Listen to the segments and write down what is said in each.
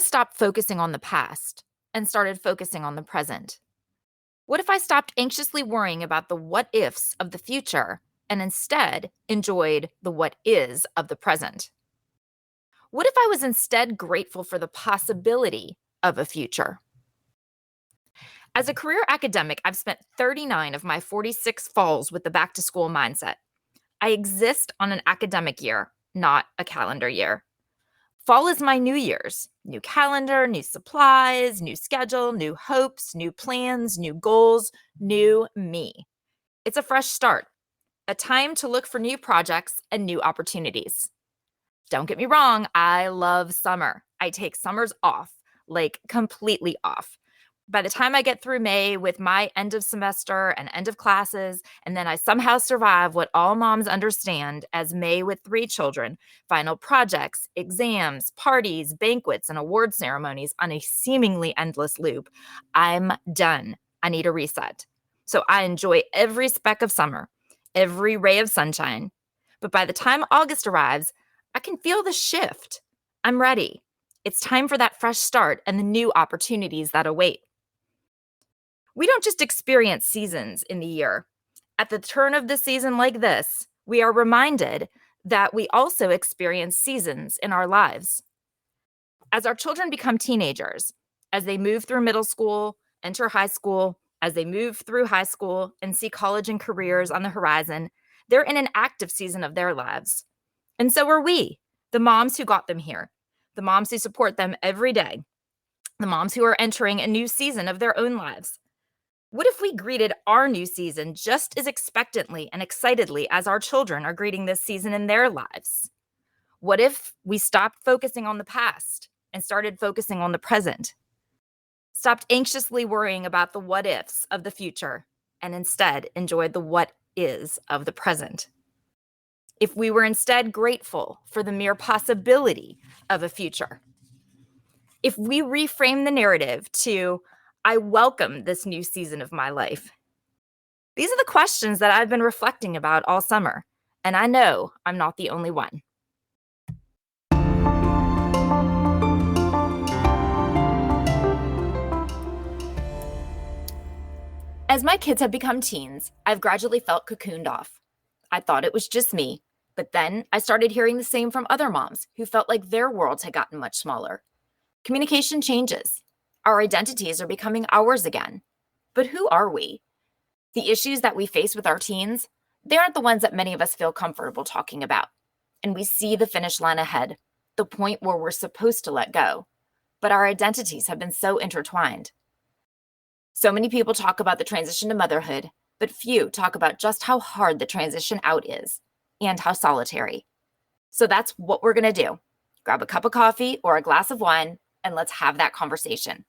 stopped focusing on the past and started focusing on the present? What if I stopped anxiously worrying about the what ifs of the future and instead enjoyed the what is of the present? What if I was instead grateful for the possibility of a future? As a career academic, I've spent 39 of my 46 falls with the back to school mindset. I exist on an academic year, not a calendar year. Fall is my New Year's. New calendar, new supplies, new schedule, new hopes, new plans, new goals, new me. It's a fresh start, a time to look for new projects and new opportunities. Don't get me wrong, I love summer. I take summers off, like completely off. By the time I get through May with my end of semester and end of classes, and then I somehow survive what all moms understand as May with 3 children, final projects, exams, parties, banquets, and award ceremonies on a seemingly endless loop, I'm done. I need a reset. So I enjoy every speck of summer, every ray of sunshine. But by the time August arrives, I can feel the shift. I'm ready. It's time for that fresh start and the new opportunities that await. We don't just experience seasons in the year. At the turn of the season like this, we are reminded that we also experience seasons in our lives. As our children become teenagers, as they move through middle school, enter high school, as they move through high school and see college and careers on the horizon, they're in an active season of their lives. And so are we, the moms who got them here, the moms who support them every day, the moms who are entering a new season of their own lives. What if we greeted our new season just as expectantly and excitedly as our children are greeting this season in their lives? What if we stopped focusing on the past and started focusing on the present? Stopped anxiously worrying about the what ifs of the future and instead enjoyed the what is of the present? If we were instead grateful for the mere possibility of a future? If we reframe the narrative to, I welcome this new season of my life? These are the questions that I've been reflecting about all summer, and I know I'm not the only one. As my kids have become teens, I've gradually felt cocooned off. I thought it was just me, but then I started hearing the same from other moms who felt like their worlds had gotten much smaller. Communication changes. Our identities are becoming ours again. But who are we? The issues that we face with our teens, they aren't the ones that many of us feel comfortable talking about. And we see the finish line ahead, the point where we're supposed to let go. But our identities have been so intertwined. So many people talk about the transition to motherhood, but few talk about just how hard the transition out is and how solitary. So that's what we're going to do. Grab a cup of coffee or a glass of wine, and let's have that conversation.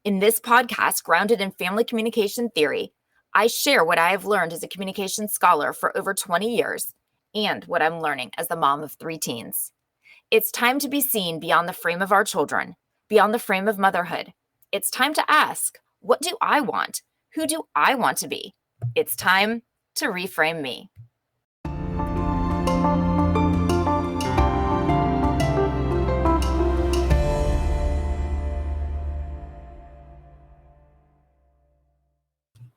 In this podcast, grounded in family communication theory, I share what I have learned as a communication scholar for over 20 years and what I'm learning as the mom of 3 teens. It's time to be seen beyond the frame of our children, beyond the frame of motherhood. It's time to ask, what do I want? Who do I want to be? It's time to reframe me.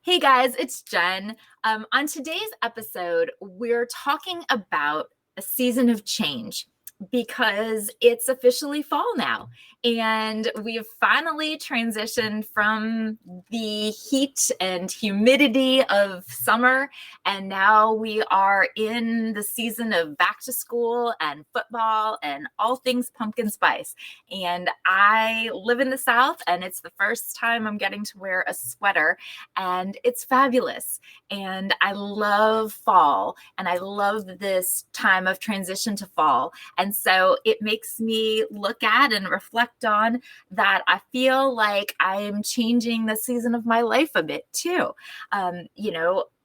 Hey guys, it's Jen. On today's episode, we're talking about a season of change because it's officially fall now. And we've finally transitioned from the heat and humidity of summer. And now we are in the season of back to school and football and all things pumpkin spice. And I live in the South, and it's the first time I'm getting to wear a sweater. And it's fabulous. And I love fall, and I love this time of transition to fall. And so it makes me look at and reflect on that. I feel like I'm changing the season of my life a bit too.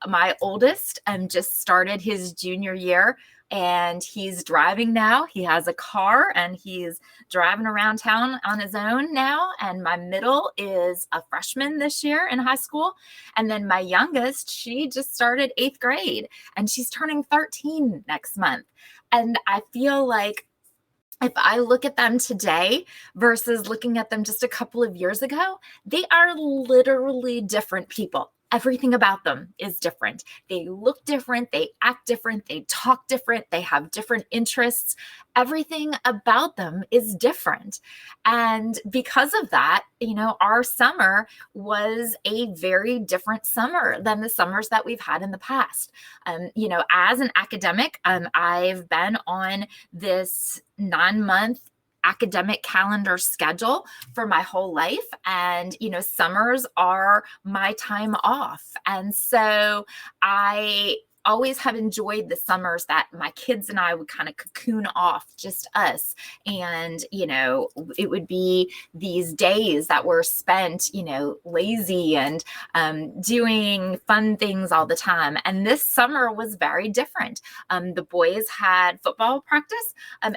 My oldest just started his junior year, and he's driving now. He has a car and he's driving around town on his own now. And my middle is a freshman this year in high school. And then my youngest, she just started 8th grade and she's turning 13 next month. And I feel like if I look at them today versus looking at them just a couple of years ago, they are literally different people. Everything about them is different. They look different, they act different, they talk different, they have different interests. Everything about them is different. And because of that, our summer was a very different summer than the summers that we've had in the past. As an academic, I've been on this 9-month academic calendar schedule for my whole life. And, summers are my time off. And so I always have enjoyed the summers that my kids and I would kind of cocoon off, just us. And, it would be these days that were spent, lazy and doing fun things all the time. And this summer was very different. The boys had football practice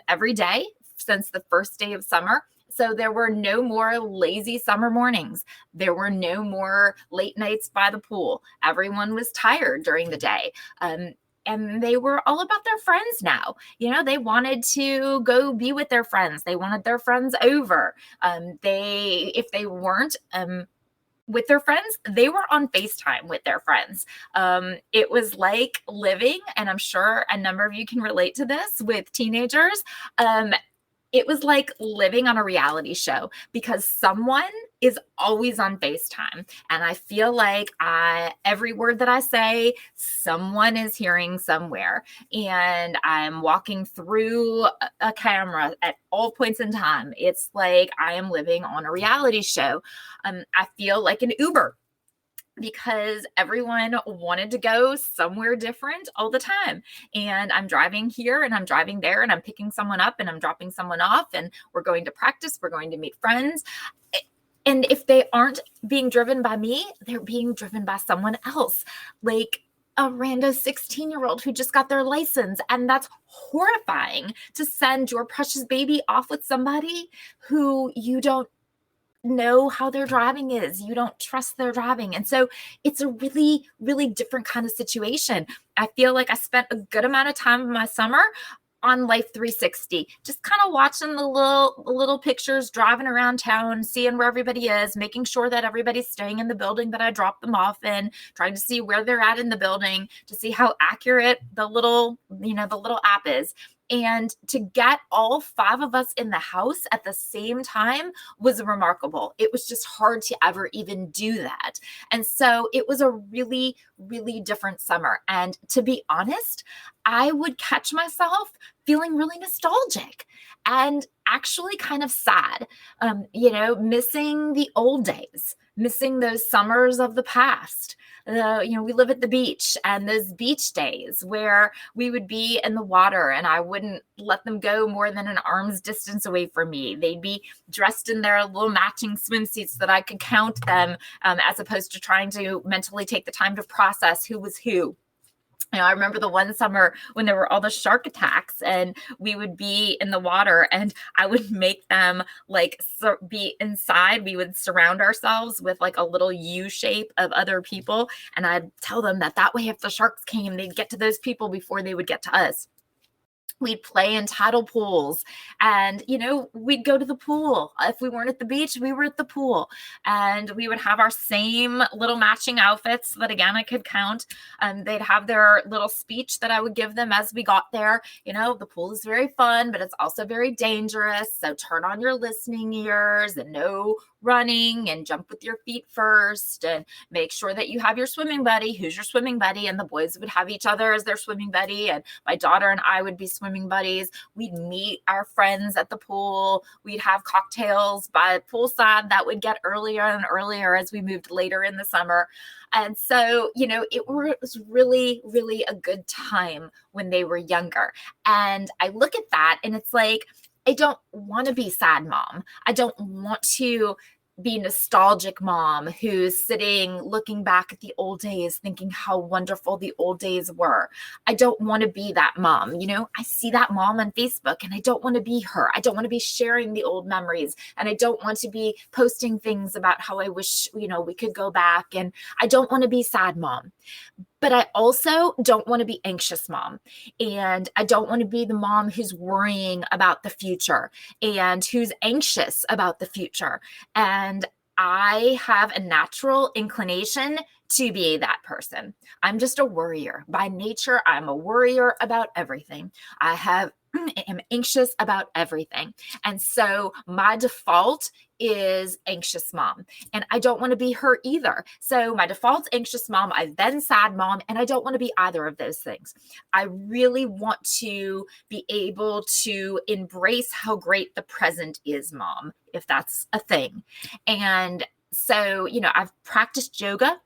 every day since the first day of summer. So there were no more lazy summer mornings. There were no more late nights by the pool. Everyone was tired during the day. And they were all about their friends now. They wanted to go be with their friends. They wanted their friends over. If they weren't with their friends, they were on FaceTime with their friends. It was like living, and I'm sure a number of you can relate to this with teenagers. It was like living on a reality show because someone is always on FaceTime. And I feel like every word that I say, someone is hearing somewhere. And I'm walking through a camera at all points in time. It's like I am living on a reality show. I feel like an Uber, because everyone wanted to go somewhere different all the time. And I'm driving here and I'm driving there and I'm picking someone up and I'm dropping someone off and we're going to practice, we're going to meet friends. And if they aren't being driven by me, they're being driven by someone else, like a random 16-year-old who just got their license. And that's horrifying, to send your precious baby off with somebody who you don't know how their driving is. You don't trust their driving. And so it's a really, really different kind of situation. I feel like I spent a good amount of time in my summer on Life 360, just kind of watching the little pictures, driving around town, seeing where everybody is, making sure that everybody's staying in the building that I dropped them off in, trying to see where they're at in the building, to see how accurate the little app is. And to get all 5 of us in the house at the same time was remarkable. It was just hard to ever even do that. And so it was a really, really different summer. And to be honest, I would catch myself feeling really nostalgic and actually kind of sad, missing the old days, missing those summers of the past. We live at the beach, and those beach days where we would be in the water and I wouldn't let them go more than an arm's distance away from me. They'd be dressed in their little matching swimsuits that I could count them, as opposed to trying to mentally take the time to process who was who. I remember the one summer when there were all the shark attacks and we would be in the water and I would make them be inside. We would surround ourselves with like a little U shape of other people. And I'd tell them that way, if the sharks came, they'd get to those people before they would get to us. We'd play in tidal pools and, we'd go to the pool. If we weren't at the beach, we were at the pool, and we would have our same little matching outfits that, again, I could count. They'd have their little speech that I would give them as we got there. The pool is very fun, but it's also very dangerous. So turn on your listening ears and no running, and jump with your feet first, and make sure that you have your swimming buddy. Who's your swimming buddy? And the boys would have each other as their swimming buddy, and my daughter and I would be swimming buddies. We'd meet our friends at the pool. We'd have cocktails by the poolside that would get earlier and earlier as we moved later in the summer. And so, it was really, really a good time when they were younger. And I look at that and it's like, I don't want to be sad mom. I don't want to be nostalgic mom who's sitting looking back at the old days thinking how wonderful the old days were. I don't want to be that mom. I see that mom on Facebook and I don't want to be her. I don't want to be sharing the old memories, and I don't want to be posting things about how I wish, we could go back, and I don't want to be sad mom. But I also don't want to be anxious mom. And I don't want to be the mom who's worrying about the future and who's anxious about the future. And I have a natural inclination to be that person. I'm just a worrier. By nature, I'm a worrier about everything. Am anxious about everything. And so my default is anxious mom. And I don't want to be her either. So my default's anxious mom, I've been sad mom, and I don't want to be either of those things. I really want to be able to embrace how great the present is, mom, if that's a thing. And so, I've practiced yoga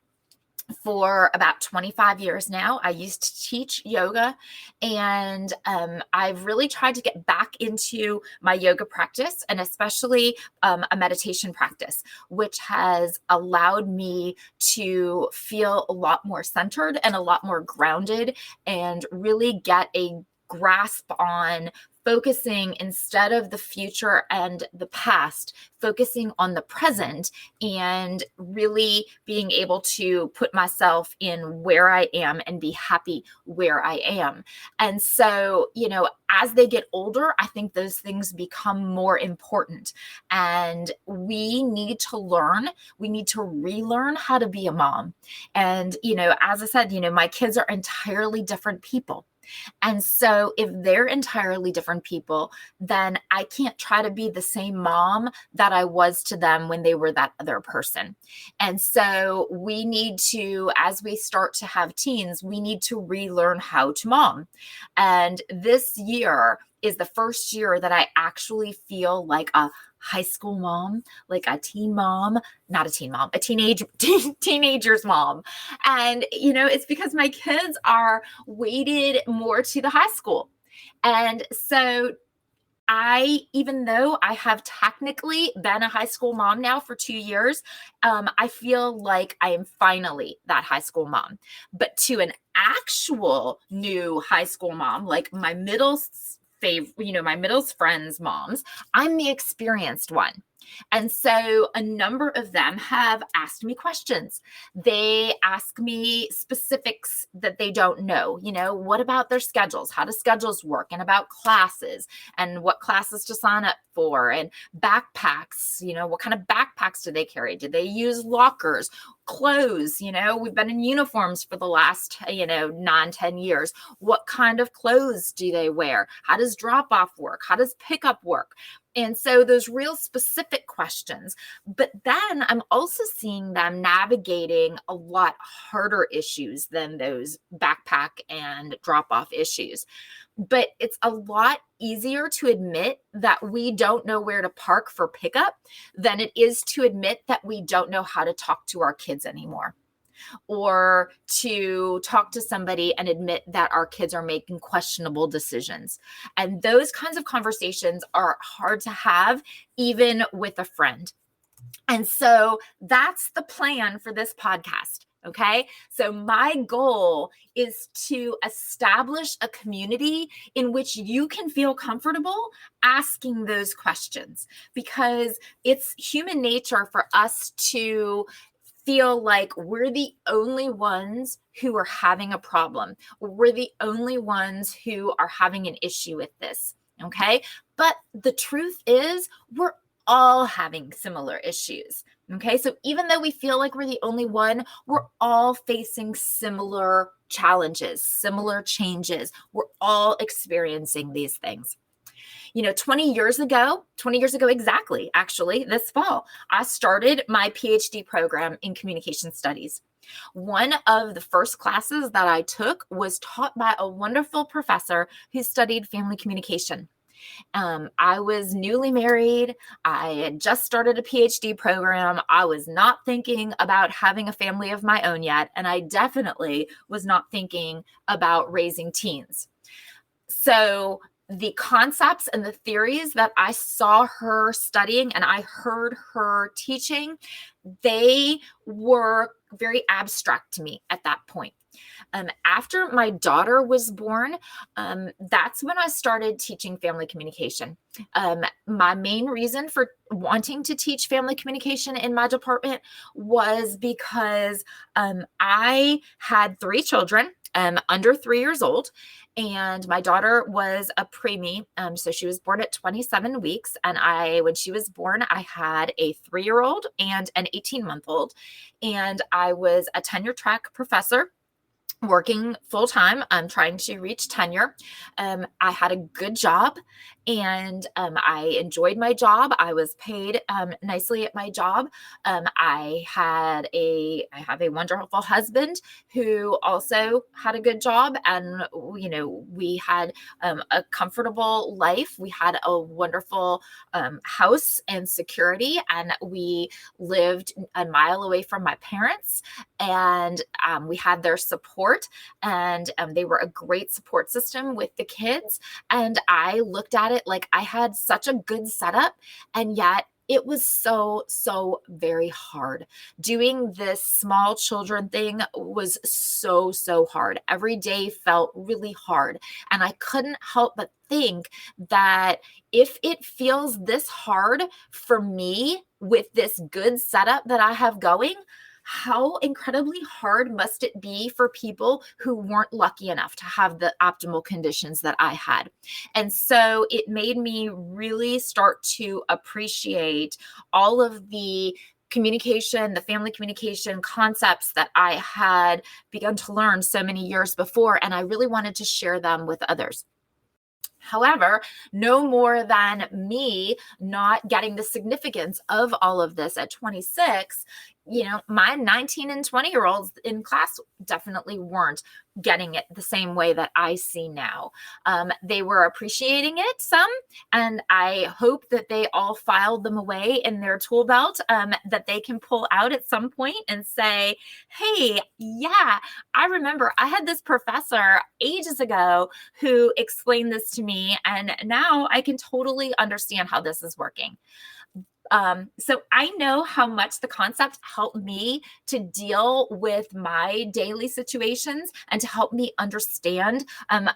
for about 25 years now. I used to teach yoga, and I've really tried to get back into my yoga practice, and especially a meditation practice, which has allowed me to feel a lot more centered and a lot more grounded and really get a grasp on focusing instead of the future and the past, focusing on the present and really being able to put myself in where I am and be happy where I am. And so, as they get older, I think those things become more important. And we need to relearn how to be a mom. And, as I said, my kids are entirely different people. And so if they're entirely different people, then I can't try to be the same mom that I was to them when they were that other person. And so we need to, as we start to have teens, we need to relearn how to mom. And this year is the first year that I actually feel like a high school mom, like a teen mom, not a teen mom, a teenager's mom. And, it's because my kids are weighted more to the high school. And so even though I have technically been a high school mom now for 2 years, I feel like I am finally that high school mom. But to an actual new high school mom, like my my middle friends' moms, I'm the experienced one. And so a number of them have asked me questions. They ask me specifics that they don't know. What about their schedules? How do schedules work? And about classes and what classes to sign up for, and backpacks. What kind of backpacks do they carry? Do they use lockers? Clothes, we've been in uniforms for the last, 9-10 years. What kind of clothes do they wear? How does drop off work? How does pickup work? And so those real specific questions. But then I'm also seeing them navigating a lot harder issues than those backpack and drop off issues. But it's a lot easier to admit that we don't know where to park for pickup than it is to admit that we don't know how to talk to our kids anymore, or to talk to somebody and admit that our kids are making questionable decisions. And those kinds of conversations are hard to have, even with a friend. And so that's the plan for this podcast. Okay. So my goal is to establish a community in which you can feel comfortable asking those questions, because it's human nature for us to feel like we're the only ones who are having a problem. We're the only ones who are having an issue with this. Okay. But the truth is, we're all having similar issues. Okay. So even though we feel like we're the only one, we're all facing similar challenges, similar changes. We're all experiencing these things. 20 years ago exactly, actually, this fall, I started my PhD program in communication studies. One of the first classes that I took was taught by a wonderful professor who studied family communication. I was newly married. I had just started a PhD program. I was not thinking about having a family of my own yet, and I definitely was not thinking about raising teens. So the concepts and the theories that I saw her studying and I heard her teaching, they were very abstract to me at that point. After my daughter was born, that's when I started teaching family communication. My main reason for wanting to teach family communication in my department was because I had 3 children under 3 years old, and my daughter was a preemie. So she was born at 27 weeks. And when she was born, I had a 3-year-old and an 18-month-old. And I was a tenure track professor working full time. I'm trying to reach tenure. I had a good job, and I enjoyed my job. I was paid nicely at my job. I have a wonderful husband who also had a good job, and we had a comfortable life. We had a wonderful house and security, and we lived a mile away from my parents, and we had their support, and they were a great support system with the kids. And I looked at it like I had such a good setup, and yet it was so very hard. Doing this small children thing was so hard. Every day felt really hard. And I couldn't help but think that if it feels this hard for me with this good setup that I have going, how incredibly hard must it be for people who weren't lucky enough to have the optimal conditions that I had? And so it made me really start to appreciate all of the communication, the family communication concepts that I had begun to learn so many years before, and I really wanted to share them with others. However, no more than me not getting the significance of all of this at 26, my 19 and 20-year-olds in class definitely weren't getting it the same way that I see now. They were appreciating it some, and I hope that they all filed them away in their tool belt that they can pull out at some point and say, hey, yeah, I remember I had this professor ages ago who explained this to me, and now I can totally understand how this is working. So I know how much the concept helped me to deal with my daily situations and to help me understand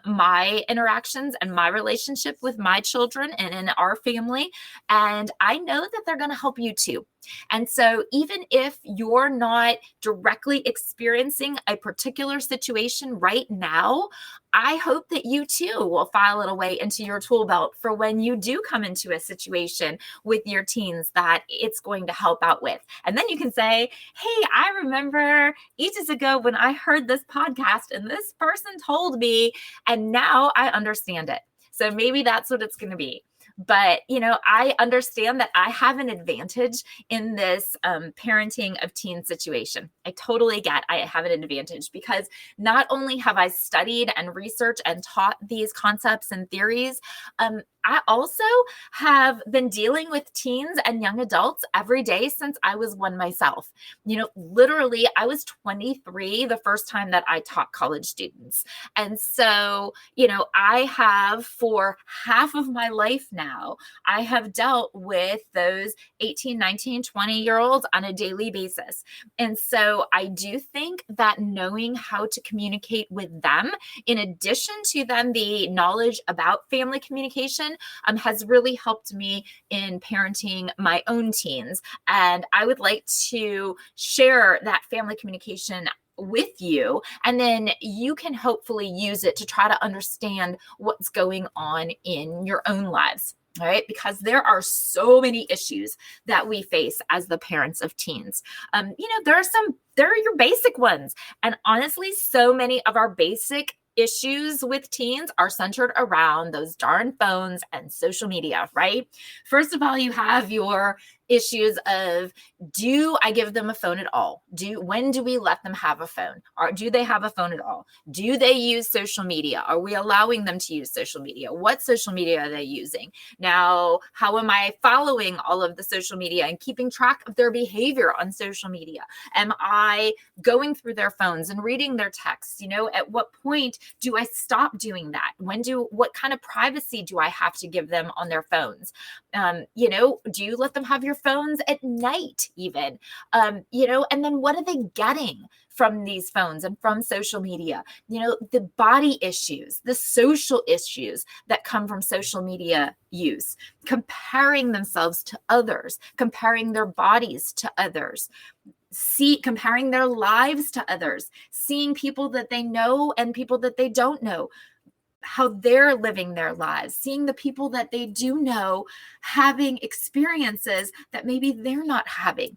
my interactions and my relationship with my children and in our family. And I know that they're going to help you too. And so even if you're not directly experiencing a particular situation right now, I hope that you too will file it away into your tool belt for when you do come into a situation with your teens that it's going to help out with. And then you can say, hey, I remember ages ago when I heard this podcast and this person told me, and now I understand it. So maybe that's what it's going to be. But, I understand that I have an advantage in this parenting of teen situation. I totally get I have an advantage because not only have I studied and researched and taught these concepts and theories, I also have been dealing with teens and young adults every day since I was one myself. Literally, I was 23 the first time that I taught college students. And so, I have for half of my life now, I have dealt with those 18, 19, 20-year-olds on a daily basis. And so I do think that knowing how to communicate with them, in addition to then the knowledge about family communication, has really helped me in parenting my own teens. And I would like to share that family communication with you, and then you can hopefully use it to try to understand what's going on in your own lives. All right, because there are so many issues that we face as the parents of teens. There are your basic ones. And honestly, so many of our basic issues with teens are centered around those darn phones and social media, right? First of all, you have your issues of, do I give them a phone at all? When do we let them have a phone? Or do they have a phone at all? Do they use social media? Are we allowing them to use social media? What social media are they using? Now, how am I following all of the social media and keeping track of their behavior on social media? Am I going through their phones and reading their texts? At what point do I stop doing that? What kind of privacy do I have to give them on their phones? Do you let them have your phones at night even? And then what are they getting from these phones and from social media? The body issues, the social issues that come from social media use, comparing themselves to others, comparing their bodies to others, comparing their lives to others, seeing people that they know and people that they don't know, how they're living their lives, seeing the people that they do know having experiences that maybe they're not having,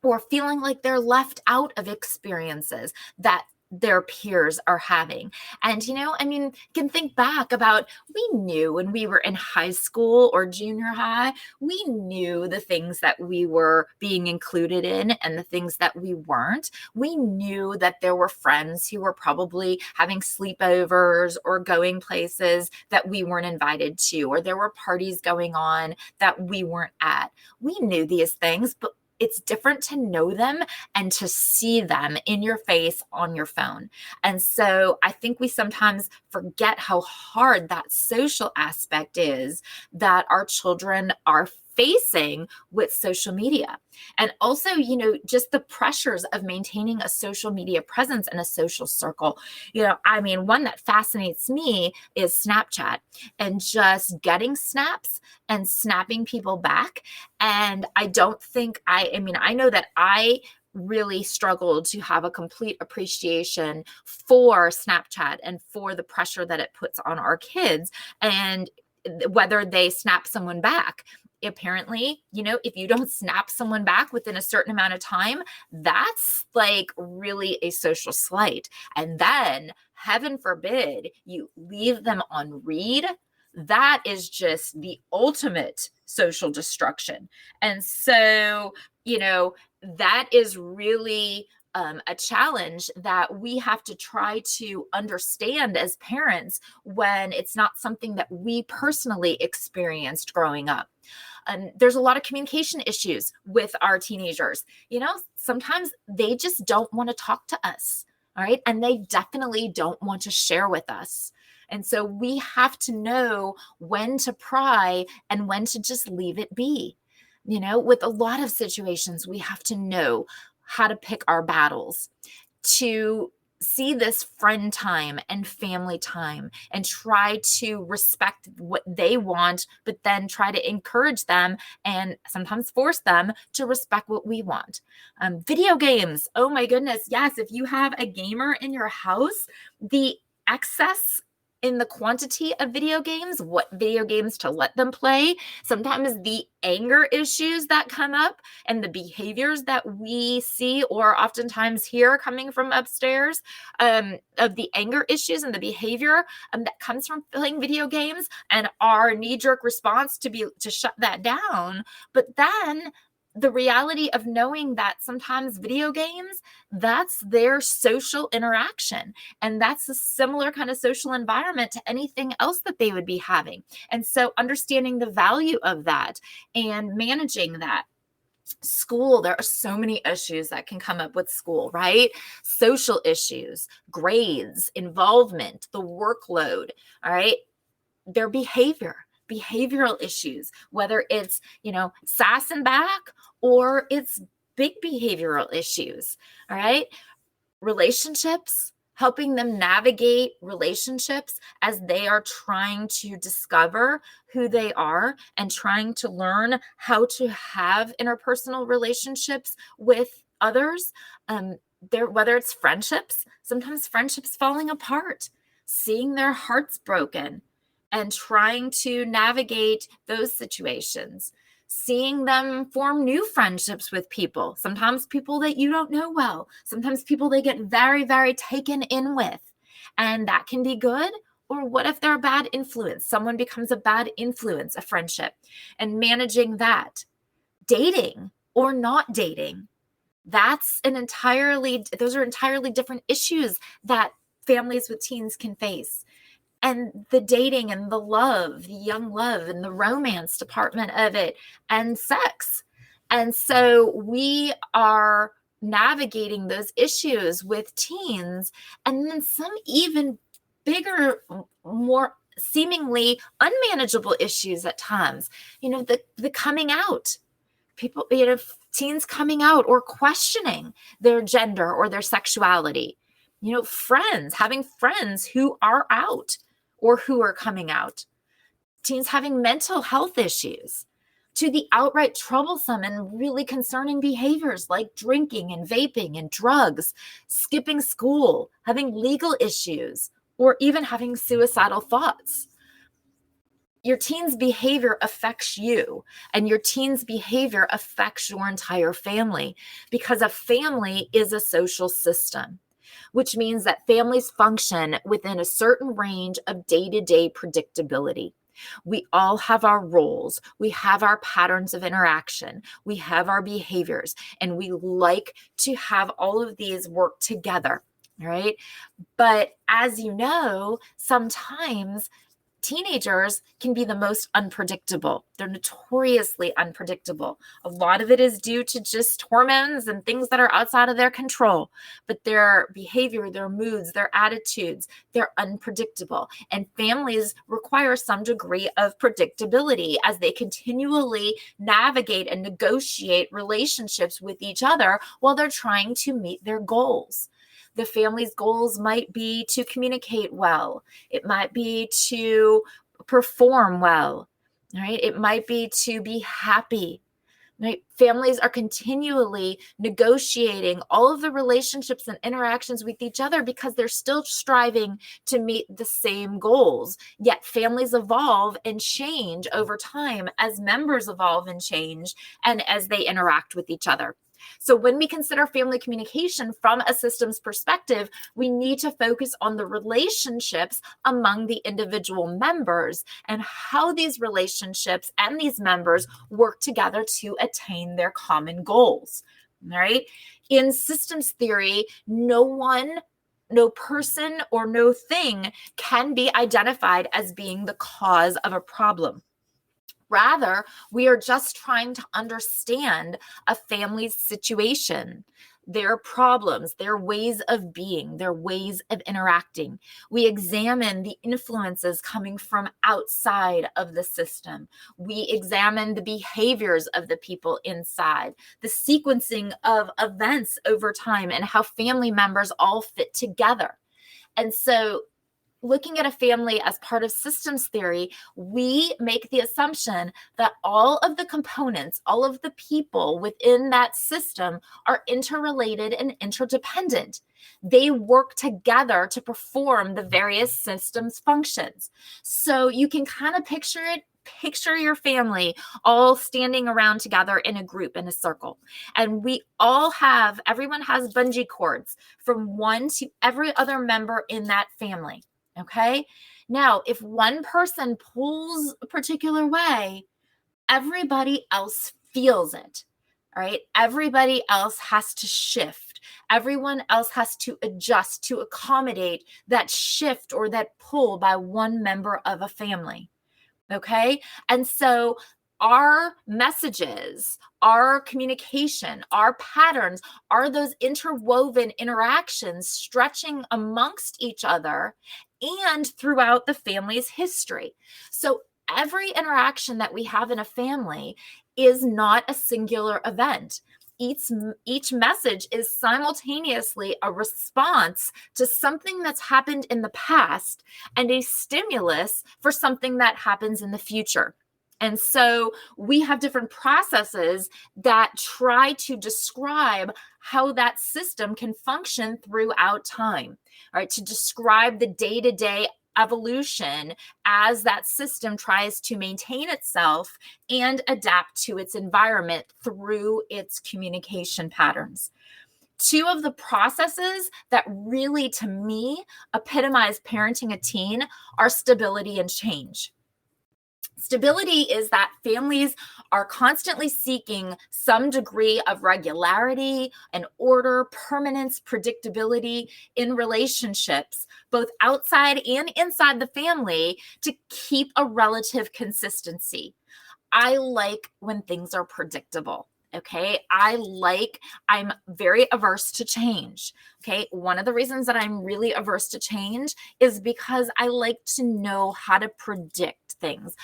or feeling like they're left out of experiences that their peers are having. And, can think back about, we knew when we were in high school or junior high, we knew the things that we were being included in and the things that we weren't. We knew that there were friends who were probably having sleepovers or going places that we weren't invited to, or there were parties going on that we weren't at. We knew these things, but it's different to know them and to see them in your face on your phone. And so I think we sometimes forget how hard that social aspect is that our children are facing with social media. And also, just the pressures of maintaining a social media presence and a social circle. One that fascinates me is Snapchat, and just getting snaps and snapping people back. And I know that I really struggled to have a complete appreciation for Snapchat and for the pressure that it puts on our kids, and whether they snap someone back. Apparently, if you don't snap someone back within a certain amount of time, that's like really a social slight. And then, heaven forbid, you leave them on read. That is just the ultimate social destruction. And so, that is really a challenge that we have to try to understand as parents when it's not something that we personally experienced growing up. There's a lot of communication issues with our teenagers. Sometimes they just don't want to talk to us. All right. And they definitely don't want to share with us. And so we have to know when to pry and when to just leave it be. With a lot of situations, we have to know how to pick our battles, to see this friend time and family time and try to respect what they want, but then try to encourage them and sometimes force them to respect what we want. Video games. Oh my goodness. Yes. If you have a gamer in your house, the excess in the quantity of video games, what video games to let them play, sometimes the anger issues that come up and the behaviors that we see or oftentimes hear coming from upstairs, of the anger issues and the behavior that comes from playing video games, and our knee-jerk response to shut that down. But then the reality of knowing that sometimes video games, that's their social interaction. And that's a similar kind of social environment to anything else that they would be having. And so understanding the value of that and managing that. School, there are so many issues that can come up with school, right? Social issues, grades, involvement, the workload, all right? Their behavioral issues, whether it's, sassing back or it's big behavioral issues, all right? Relationships, helping them navigate relationships as they are trying to discover who they are and trying to learn how to have interpersonal relationships with others. Whether it's friendships, sometimes friendships falling apart, seeing their hearts broken and trying to navigate those situations, seeing them form new friendships with people, sometimes people that you don't know well, sometimes people they get very, very taken in with. And that can be good. Or what if they're a bad influence? Someone becomes a bad influence, a friendship, and managing that. Dating or not dating. Those are entirely different issues that families with teens can face. And the dating and the love, the young love and the romance department of it, and sex. And so we are navigating those issues with teens, and then some even bigger, more seemingly unmanageable issues at times. The coming out, people, teens coming out or questioning their gender or their sexuality. Friends, having friends who are out or who are coming out. Teens having mental health issues, to the outright troublesome and really concerning behaviors like drinking and vaping and drugs, skipping school, having legal issues, or even having suicidal thoughts. Your teen's behavior affects you, and your teen's behavior affects your entire family, because a family is a social system, which means that families function within a certain range of day-to-day predictability. We all have our roles. We have our patterns of interaction. We have our behaviors, and we like to have all of these work together, right? But as you know, sometimes teenagers can be the most unpredictable. They're notoriously unpredictable. A lot of it is due to just hormones and things that are outside of their control, but their behavior, their moods, their attitudes, they're unpredictable. And families require some degree of predictability as they continually navigate and negotiate relationships with each other while they're trying to meet their goals. The family's goals might be to communicate well. It might be to perform well, right? It might be to be happy, right? Families are continually negotiating all of the relationships and interactions with each other because they're still striving to meet the same goals. Yet families evolve and change over time as members evolve and change and as they interact with each other. So when we consider family communication from a systems perspective, we need to focus on the relationships among the individual members and how these relationships and these members work together to attain their common goals, right? In systems theory, no person or no thing can be identified as being the cause of a problem. Rather, we are just trying to understand a family's situation, their problems, their ways of being, their ways of interacting. We examine the influences coming from outside of the system. We examine the behaviors of the people inside, the sequencing of events over time, and how family members all fit together. And so, looking at a family as part of systems theory, we make the assumption that all of the components, all of the people within that system are interrelated and interdependent. They work together to perform the various systems functions. So you can kind of picture your family all standing around together in a group, in a circle. And everyone has bungee cords from one to every other member in that family. Okay. Now, if one person pulls a particular way, everybody else feels it. All right. Everybody else has to shift. Everyone else has to adjust to accommodate that shift or that pull by one member of a family. Okay. And so our messages, our communication, our patterns are those interwoven interactions stretching amongst each other and throughout the family's history. So every interaction that we have in a family is not a singular event. Each message is simultaneously a response to something that's happened in the past and a stimulus for something that happens in the future. And so we have different processes that try to describe how that system can function throughout time, right? To describe the day-to-day evolution as that system tries to maintain itself and adapt to its environment through its communication patterns. Two of the processes that really, to me, epitomize parenting a teen are stability and change. Stability is that families are constantly seeking some degree of regularity and order, permanence, predictability in relationships, both outside and inside the family, to keep a relative consistency. I like when things are predictable. Okay. I'm very averse to change. Okay. One of the reasons that I'm really averse to change is because I like to know how to predict things.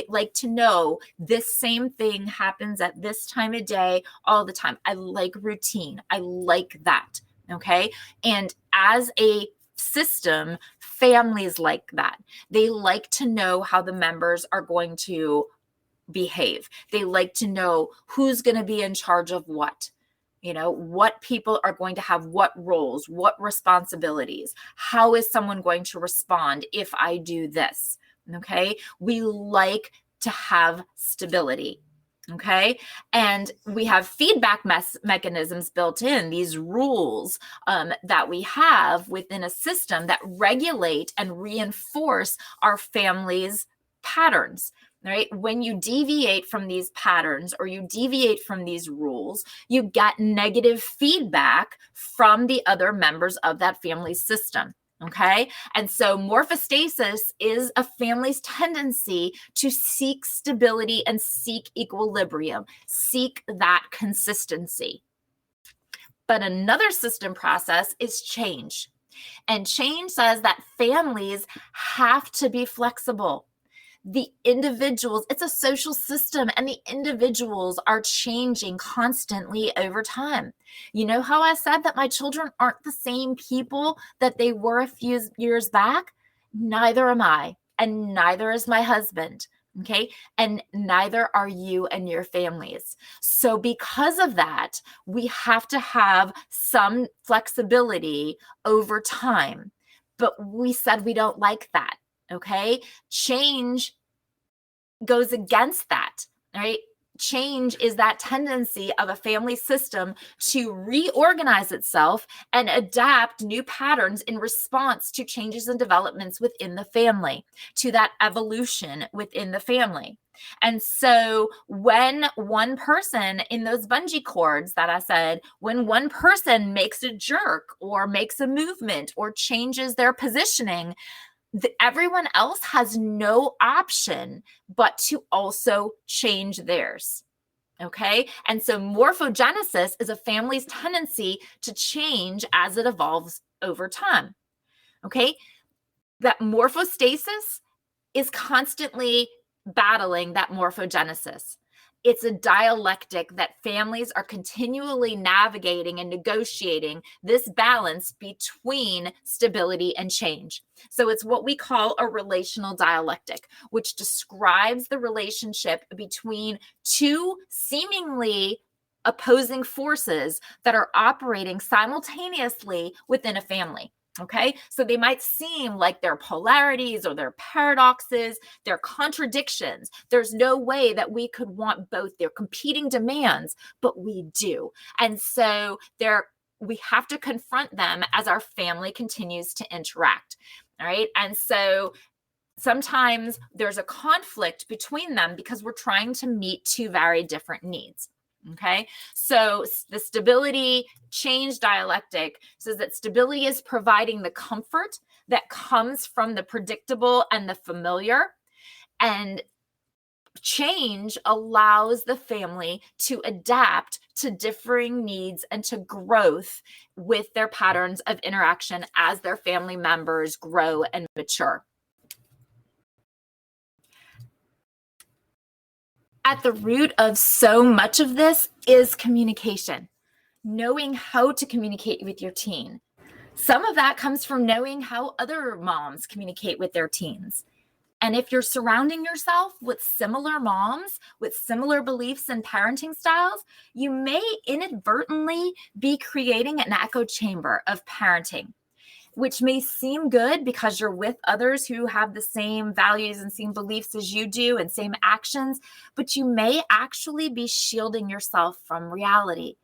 Like to know this same thing happens at this time of day all the time. I like routine. I like that. Okay. And as a system, families like that. They like to know how the members are going to behave. They like to know who's going to be in charge of what. What people are going to have what roles, what responsibilities. How is someone going to respond if I do this? Okay. We like to have stability. Okay. And we have feedback mechanisms built in, these rules that we have within a system that regulate and reinforce our family's patterns. Right? When you deviate from these patterns or you deviate from these rules, you get negative feedback from the other members of that family system. Okay. And so morphostasis is a family's tendency to seek stability and seek equilibrium, seek that consistency. But another system process is change. And change says that families have to be flexible. The individuals, it's a social system, and the individuals are changing constantly over time. You know how I said that my children aren't the same people that they were a few years back? Neither am I, and neither is my husband. Okay. And neither are you and your families. So, because of that, we have to have some flexibility over time. But we said we don't like that. Okay. Change goes against that, right? Change is that tendency of a family system to reorganize itself and adapt new patterns in response to changes and developments within the family, to that evolution within the family. And so when one person in those bungee cords that I said, when one person makes a jerk or makes a movement or changes their positioning, everyone else has no option but to also change theirs. Okay. And so morphogenesis is a family's tendency to change as it evolves over time. Okay. That morphostasis is constantly battling that morphogenesis. It's a dialectic that families are continually navigating and negotiating this balance between stability and change. So it's what we call a relational dialectic, which describes the relationship between two seemingly opposing forces that are operating simultaneously within a family. Okay, so they might seem like they're polarities or they're paradoxes, they're contradictions. There's no way that we could want both. They're competing demands, but we do. And so we have to confront them as our family continues to interact. All right. And so sometimes there's a conflict between them because we're trying to meet two very different needs. Okay, so the stability change dialectic says that stability is providing the comfort that comes from the predictable and the familiar, and change allows the family to adapt to differing needs and to growth with their patterns of interaction as their family members grow and mature. At the root of so much of this is communication, knowing how to communicate with your teen. Some of that comes from knowing how other moms communicate with their teens. And if you're surrounding yourself with similar moms, with similar beliefs and parenting styles, you may inadvertently be creating an echo chamber of parenting, which may seem good because you're with others who have the same values and same beliefs as you do and same actions, but you may actually be shielding yourself from reality.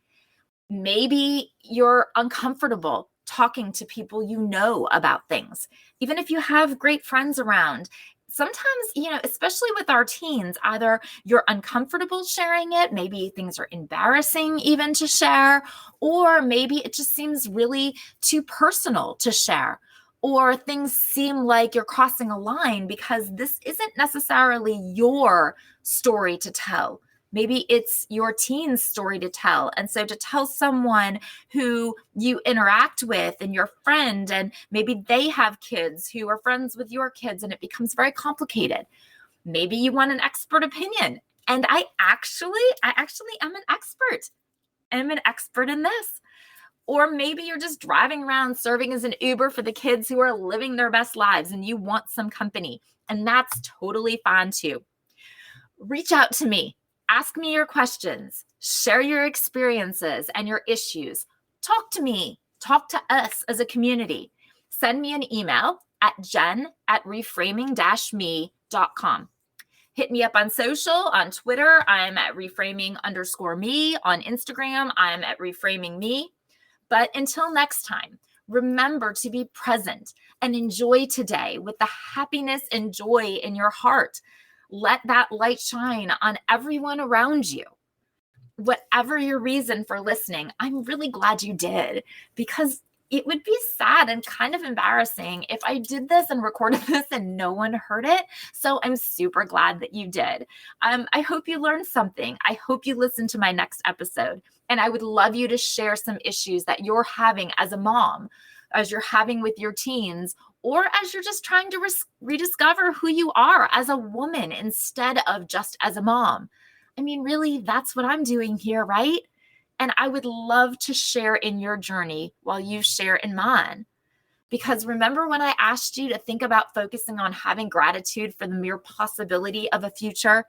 Maybe you're uncomfortable talking to people you know about things, even if you have great friends around. Sometimes, especially with our teens, either you're uncomfortable sharing it, maybe things are embarrassing even to share, or maybe it just seems really too personal to share, or things seem like you're crossing a line because this isn't necessarily your story to tell. Maybe it's your teen's story to tell. And so to tell someone who you interact with and your friend, and maybe they have kids who are friends with your kids, and it becomes very complicated. Maybe you want an expert opinion. And I actually am an expert. I'm an expert in this. Or maybe you're just driving around serving as an Uber for the kids who are living their best lives and you want some company. And that's totally fine too. Reach out to me. Ask me your questions. Share your experiences and your issues. Talk to me. Talk to us as a community. Send me an email at jen@reframing-me.com. Hit me up on social, on Twitter. I'm at reframing_me. On Instagram, I'm at reframing_me. But until next time, remember to be present and enjoy today with the happiness and joy in your heart. Let that light shine on everyone around you. Whatever your reason for listening, I'm really glad you did, because it would be sad and kind of embarrassing if I did this and recorded this and no one heard it. So I'm super glad that you did. I hope you learned something. I hope you listen to my next episode. And I would love you to share some issues that you're having as a mom, as you're having with your teens, or as you're just trying to rediscover who you are as a woman instead of just as a mom. I mean, really, that's what I'm doing here, right? And I would love to share in your journey while you share in mine. Because remember when I asked you to think about focusing on having gratitude for the mere possibility of a future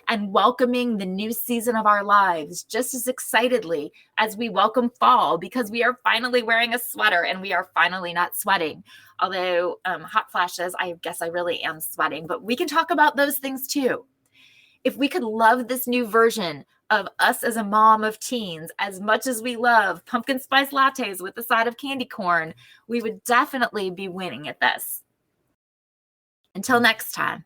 and welcoming the new season of our lives just as excitedly as we welcome fall, because we are finally wearing a sweater and we are finally not sweating. Although hot flashes, I guess I really am sweating, but we can talk about those things too. If we could love this new version of us as a mom of teens as much as we love pumpkin spice lattes with a side of candy corn, we would definitely be winning at this. Until next time.